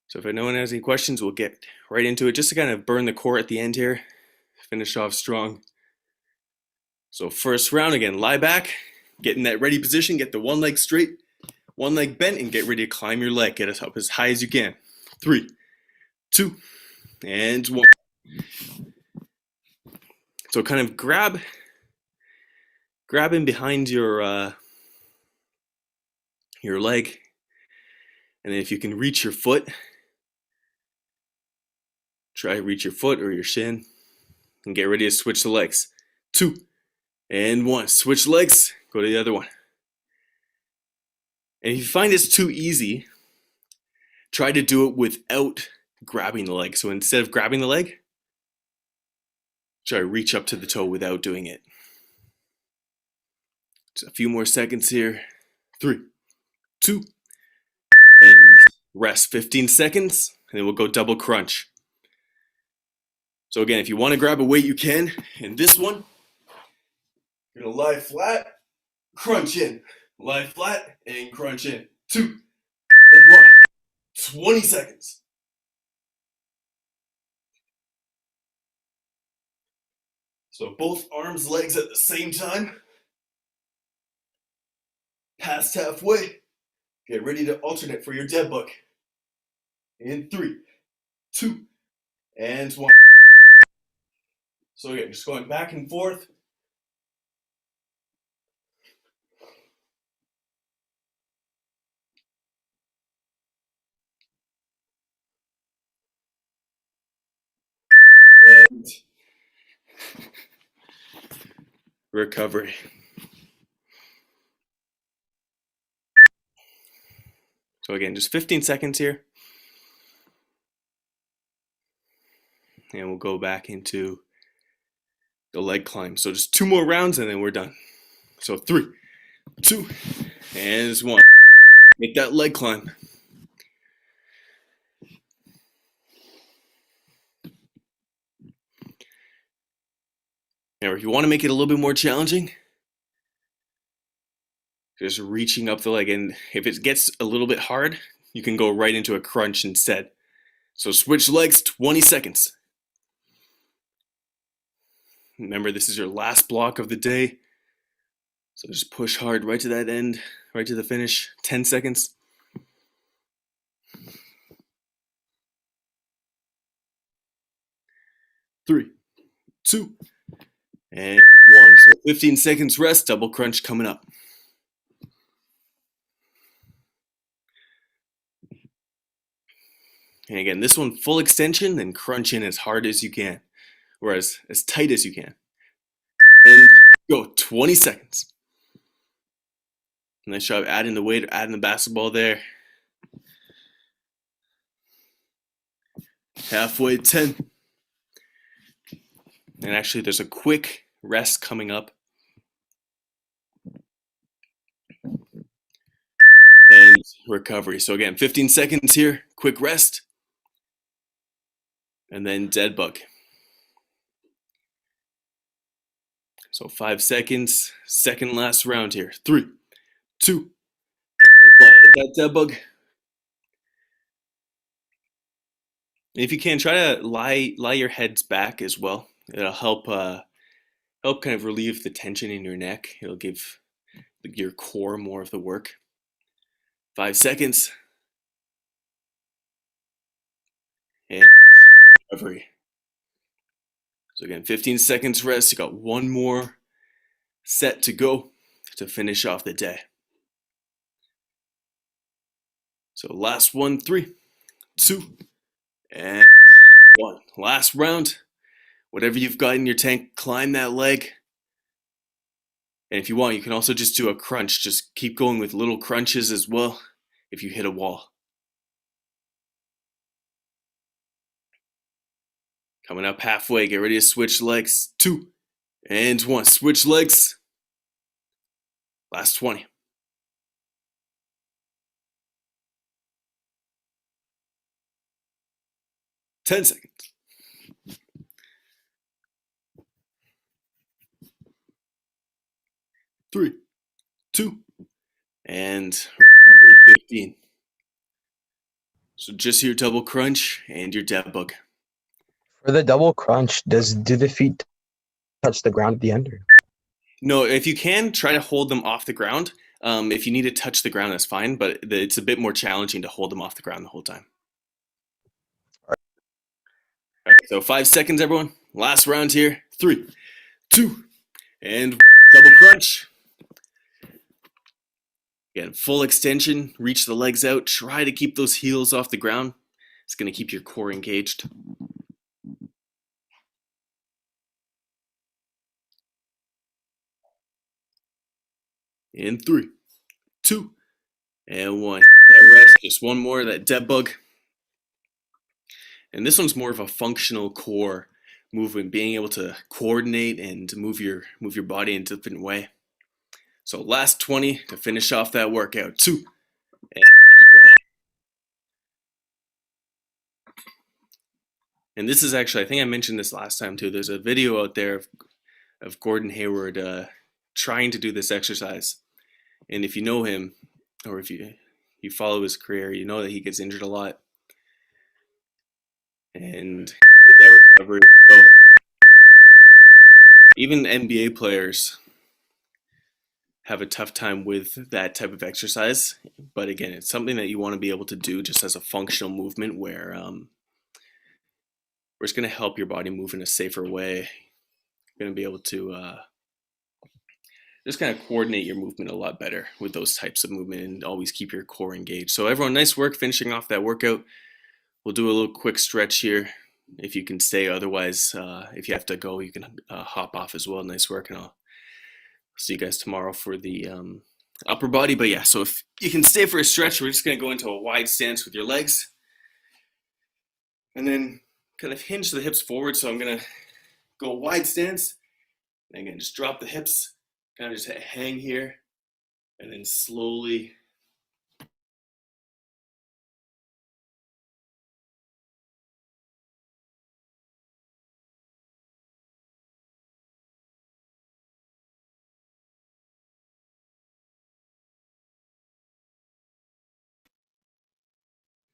So if no one has any questions, we'll get right into it, just to kind of burn the core at the end here, finish off strong. So first round again, lie back, get in that ready position, get the one leg straight, one leg bent, and get ready to climb your leg. Get it up as high as you can. 3, 2, and 1. So kind of grab in behind your leg, and then if you can reach your foot, try to reach your foot or your shin, and get ready to switch the legs. 2 and 1. Switch legs, go to the other one. And if you find it's too easy, try to do it without grabbing the leg. So instead of grabbing the leg, try to reach up to the toe without doing it. Just a few more seconds here. 3, 2, and rest 15 seconds, and then we'll go double crunch. So again, if you want to grab a weight, you can. In this one, you're gonna lie flat, crunch in. Lie flat and crunch in. 2 and 1. 20 seconds. So both arms, legs at the same time. Past halfway. Get ready to alternate for your dead bug. In 3, 2, and 1. So again, just going back and forth. And recovery. So again, just 15 seconds here. And we'll go back into the leg climb. So just 2 more rounds and then we're done. So 3, 2, and 1. Make that leg climb. Now, if you want to make it a little bit more challenging, just reaching up the leg. And if it gets a little bit hard, you can go right into a crunch instead. So switch legs, 20 seconds. Remember, this is your last block of the day. So just push hard right to that end, right to the finish. 10 seconds. Three, 2, and 1. So 15 seconds rest, double crunch coming up. And again, this one full extension, then crunch in as hard as you can, or as tight as you can. And go, 20 seconds. Nice job adding the weight, adding the basketball there. Halfway, 10. And actually, there's a quick rest coming up. And recovery. So again, 15 seconds here, quick rest. And then dead bug. So 5 seconds, second last round here. 3, 2, and 1. Hit that dead bug. And if you can, try to lie your heads back as well. It'll help kind of relieve the tension in your neck. It'll give your core more of the work. 5 seconds. And recovery. So again, 15 seconds rest. You got one more set to go to finish off the day. So last one, 3, 2, and 1. Last round. Whatever you've got in your tank, climb that leg. And if you want, you can also just do a crunch. Just keep going with little crunches as well if you hit a wall. Coming up halfway, get ready to switch legs. 2 and 1. Switch legs. Last 20. 10 seconds. 3, 2, and 15. So just your double crunch and your dead bug. For the double crunch, do the feet touch the ground at the end? No, if you can, try to hold them off the ground. If you need to touch the ground, that's fine, but it's a bit more challenging to hold them off the ground the whole time. All right, so 5 seconds, everyone. Last round here. 3, 2, and 1. Double crunch. Again, full extension. Reach the legs out. Try to keep those heels off the ground. It's going to keep your core engaged. In 3, 2, and 1. That rest. Just one more. That dead bug. And this one's more of a functional core movement, being able to coordinate and move your body in a different way. So last 20 to finish off that workout. 2 and 1. And this is actually, I think I mentioned this last time too. There's a video out there of Gordon Hayward trying to do this exercise. And if you know him, or if you follow his career, you know that he gets injured a lot. And with that recovery, so even NBA players have a tough time with that type of exercise. But again, it's something that you want to be able to do just as a functional movement where it's going to help your body move in a safer way. You're going to be able to just kind of coordinate your movement a lot better with those types of movement and always keep your core engaged. So everyone, nice work finishing off that workout. We'll do a little quick stretch here if you can stay. Otherwise, if you have to go, you can hop off as well. Nice work, and I'll see you guys tomorrow for the upper body. But yeah, so if you can stay for a stretch, we're just going to go into a wide stance with your legs. And then kind of hinge the hips forward. So I'm going to go wide stance. And again, just drop the hips, kind of just hang here. And then slowly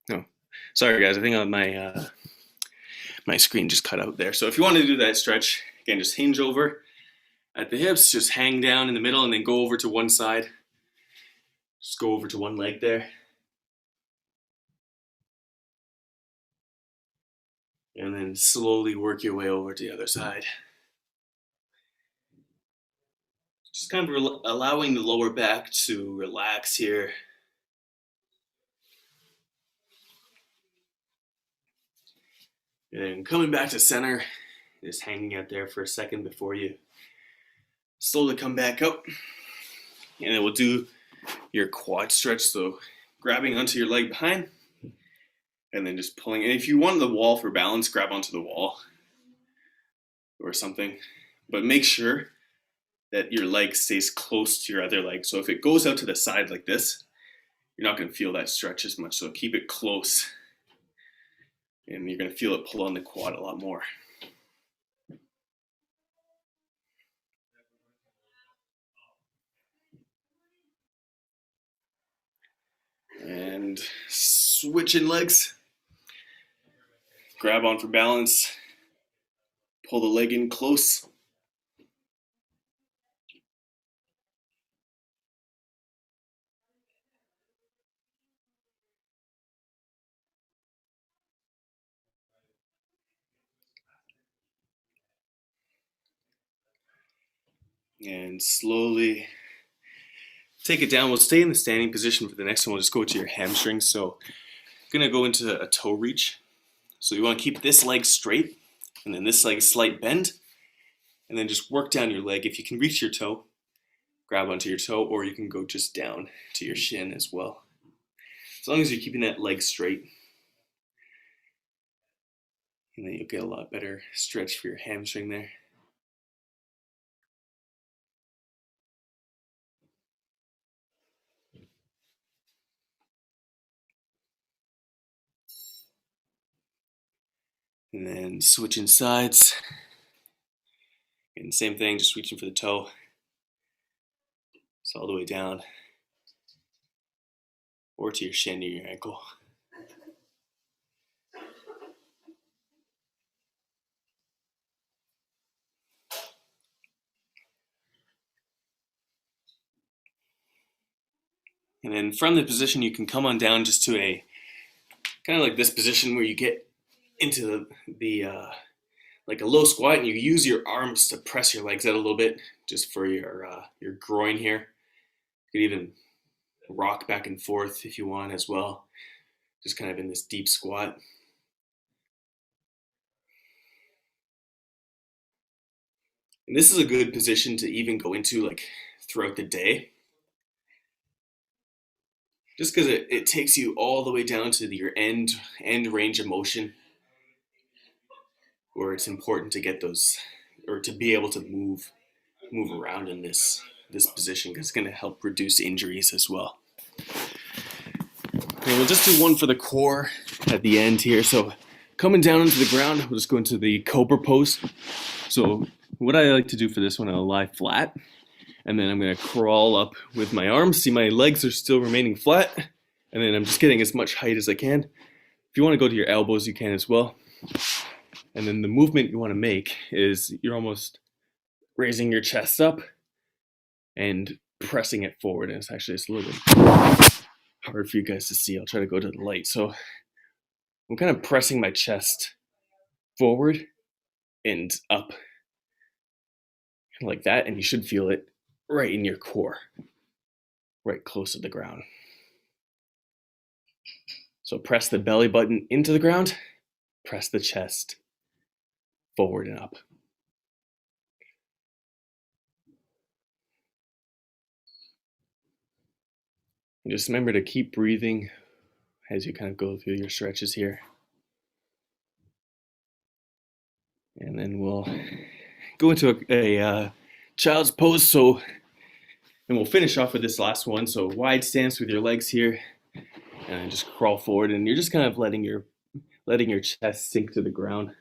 no, sorry guys, I think on my screen just cut out there. So if you want to do that stretch, again, just hinge over at the hips, just hang down in the middle and then go over to one side. Just go over to one leg there. And then slowly work your way over to the other side. Just kind of allowing the lower back to relax here. And then coming back to center, just hanging out there for a second before you slowly come back up. And then we'll do your quad stretch. So grabbing onto your leg behind and then just pulling. And if you want the wall for balance, grab onto the wall or something. But make sure that your leg stays close to your other leg. So if it goes out to the side like this, you're not going to feel that stretch as much. So keep it close. And you're going to feel it pull on the quad a lot more. And switching legs. Grab on for balance. pull the leg in close. And slowly take it down. We'll stay in the standing position for the next one. We'll just go to your hamstrings. So I'm gonna go into a toe reach. So you want to keep this leg straight, and then this leg slight bend, and then just work down your leg. If you can reach your toe, grab onto your toe, or you can go just down to your shin as well. As long as you're keeping that leg straight, and then you'll get a lot better stretch for your hamstring there. And then switching sides. And same thing, just reaching for the toe. So all the way down. Or to your shin or your ankle. And then from the position, you can come on down just to a kind of like this position where you get into the like a low squat, and you use your arms to press your legs out a little bit, just for your groin here. You could even rock back and forth if you want as well, just kind of in this deep squat. And this is a good position to even go into like throughout the day, just because it takes you all the way down to your end range of motion, where it's important to get those, or to be able to move around in this position, because it's going to help reduce injuries as well. And we'll just do one for the core at the end here. So coming down into the ground, we'll just go into the cobra pose. So what I like to do for this one, I'll lie flat, and then I'm going to crawl up with my arms. See, my legs are still remaining flat, and then I'm just getting as much height as I can. If you want to go to your elbows, you can as well. And then the movement you want to make is you're almost raising your chest up and pressing it forward. And it's actually just a little bit hard for you guys to see. I'll try to go to the light. So I'm kind of pressing my chest forward and up like that. And you should feel it right in your core, right close to the ground. So press the belly button into the ground, press the chest forward and up. And just remember to keep breathing as you kind of go through your stretches here. And then we'll go into a child's pose. And we'll finish off with this last one. So wide stance with your legs here, and just crawl forward, and you're just kind of letting your chest sink to the ground.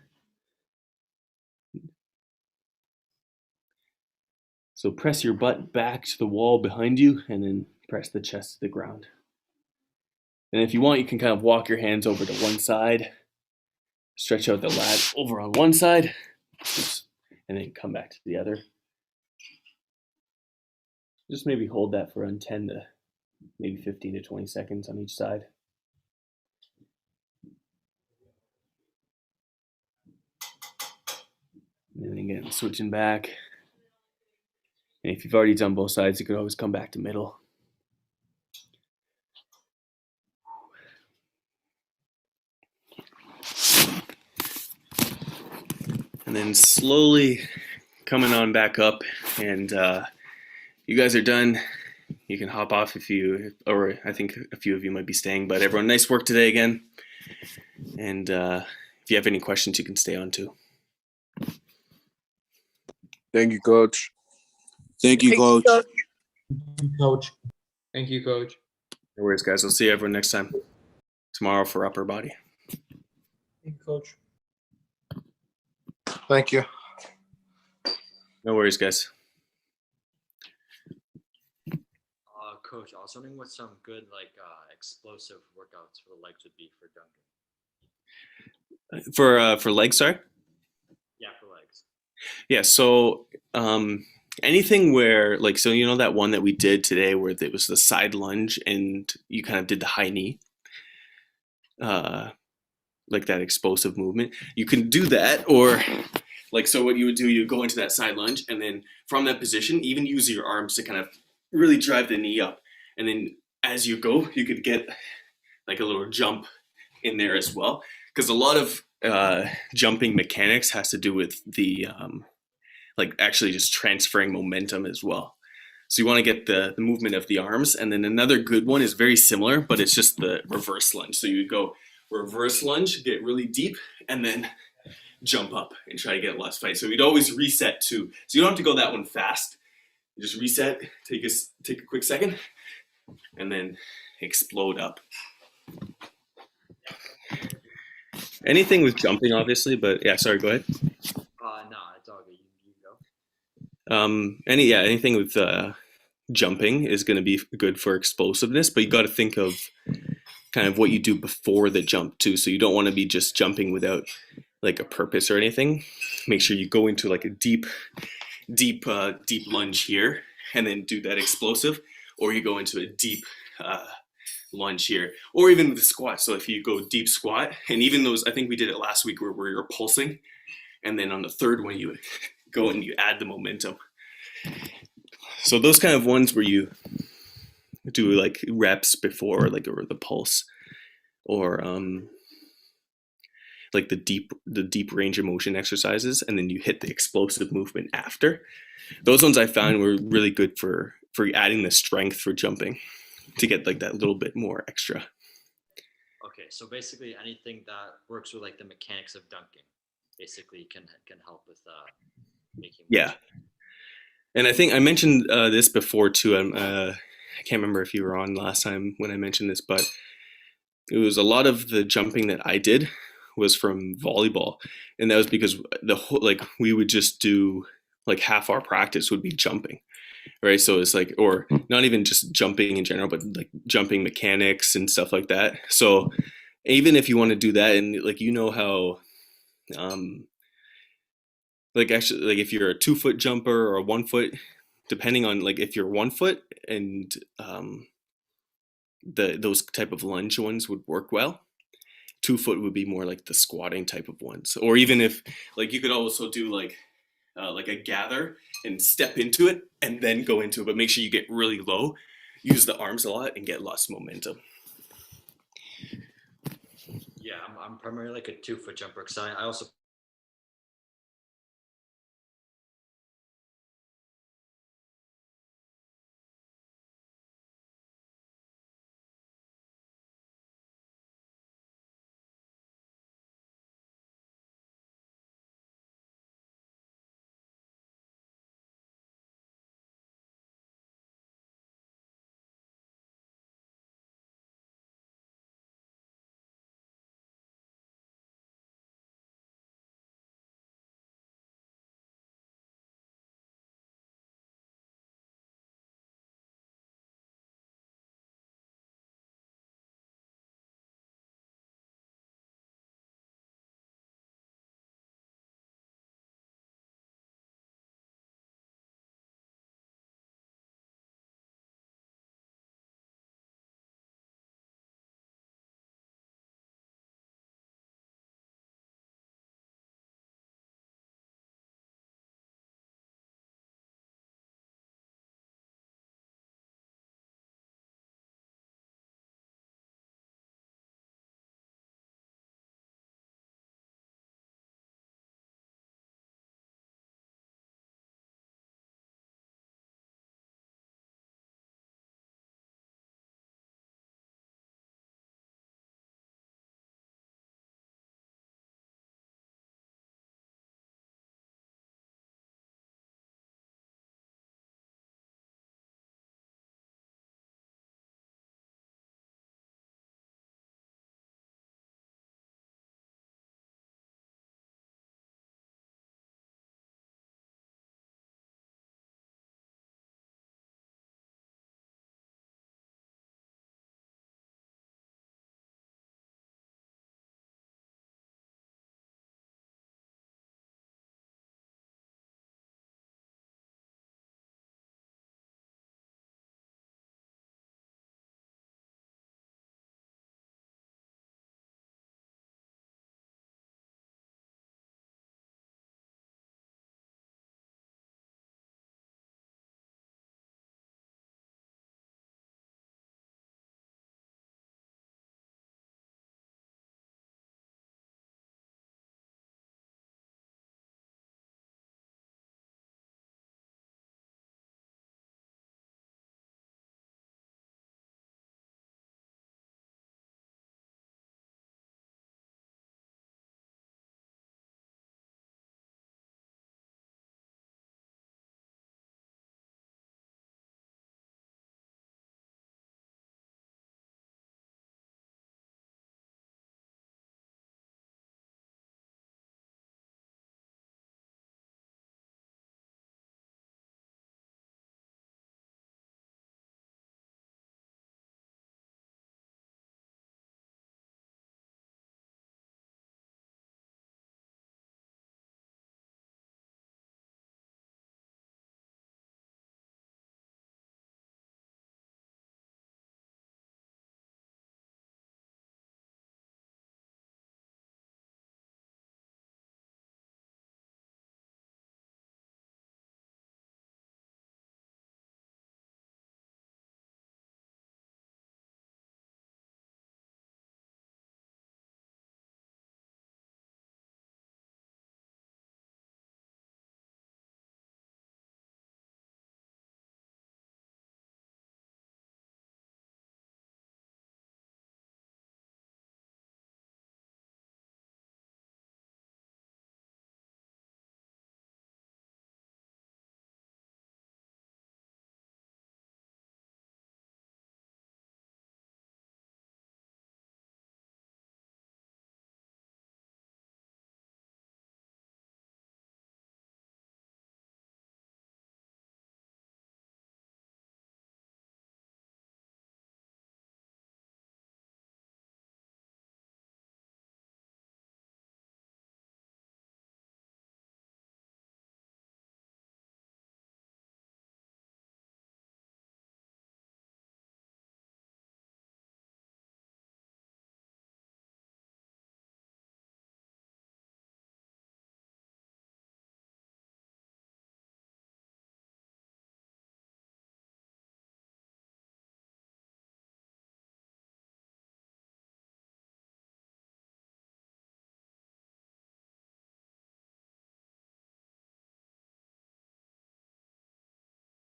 So press your butt back to the wall behind you, and then press the chest to the ground. And if you want, you can kind of walk your hands over to one side, stretch out the lat over on one side, and then come back to the other. Just maybe hold that for around 10 to maybe 15 to 20 seconds on each side. And then again, switching back. And if you've already done both sides, you could always come back to middle. And then slowly coming on back up, and you guys are done. You can hop off or I think a few of you might be staying, but everyone, nice work today again. And if you have any questions, you can stay on too. Thank you, Coach. Thank you, Coach. Coach. Thank you, Coach. No worries, guys. We'll see everyone next time. Tomorrow for upper body. Thank you, Coach. Thank you. No worries, guys. Coach, I was wondering what some good explosive workouts for the legs would be for Duncan. For legs, sorry? Yeah, for legs. Yeah, so anything where like so you know that one that we did today where it was the side lunge and you kind of did the high knee, like that explosive movement. You can do that, or like so what you would do, you go into that side lunge and then from that position, even use your arms to kind of really drive the knee up. And then as you go, you could get like a little jump in there as well. Because a lot of jumping mechanics has to do with the like actually just transferring momentum as well. So you want to get the movement of the arms. And then another good one is very similar, but it's just the reverse lunge. So you go reverse lunge, get really deep, and then jump up and try to get less fight. So you'd always reset too. So you don't have to go that one fast. You just reset, take a quick second, and then explode up. Anything with jumping, obviously, but yeah, sorry, go ahead. No, it's all good. You go. Anything with jumping is going to be good for explosiveness, but you got to think of kind of what you do before the jump too. So you don't want to be just jumping without like a purpose or anything. Make sure you go into like a deep lunge here, and then do that explosive, or you go into a deep lunge here, or even with the squat. So if you go deep squat, and even those, I think we did it last week where you're pulsing, and then on the third one you go and you add the momentum. So those kind of ones where you do like reps before, like, or the pulse, or like the deep range of motion exercises, and then you hit the explosive movement after. Those ones I found were really good for adding the strength for jumping to get like that little bit more extra. Okay, so basically anything that works with like the mechanics of dunking, basically can help with making. Yeah, and I think I mentioned this before too. I can't remember if you were on last time when I mentioned this, but it was a lot of the jumping that I did was from volleyball, and that was because the whole, like, we would just do like half our practice would be jumping, right? So it's like, or not even just jumping in general, but like jumping mechanics and stuff like that. So even if you want to do that, and like, you know how like actually, like if you're a 2-foot jumper or a 1-foot, depending on like if you're 1 foot, and those type of lunge ones would work well. 2-foot would be more like the squatting type of ones. Or even if like you could also do like a gather and step into it and then go into it, but make sure you get really low, use the arms a lot, and get lots of momentum. Yeah, I'm primarily like a 2-foot jumper because I also